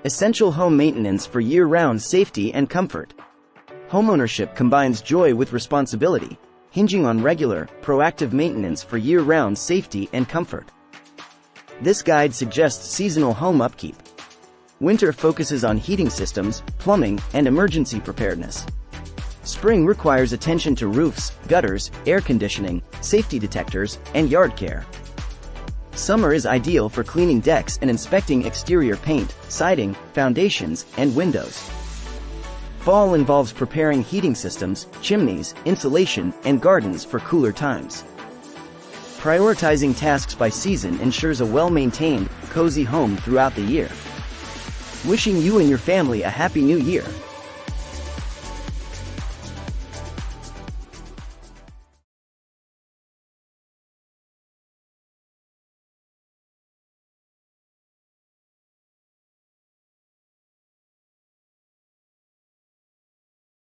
Essential home maintenance for year-round safety and comfort. Homeownership combines joy with responsibility, hinging on regular, proactive maintenance for year-round safety and comfort. This guide suggests seasonal home upkeep. Winter focuses on heating systems, plumbing, and emergency preparedness. Spring requires attention to roofs, gutters, air conditioning, safety detectors, and yard care. Summer is ideal for cleaning decks and inspecting exterior paint, siding, foundations, and windows. Fall involves preparing heating systems, chimneys, insulation, and gardens for cooler times. Prioritizing tasks by season ensures a well-maintained, cozy home throughout the year. Wishing you and your family a happy new year.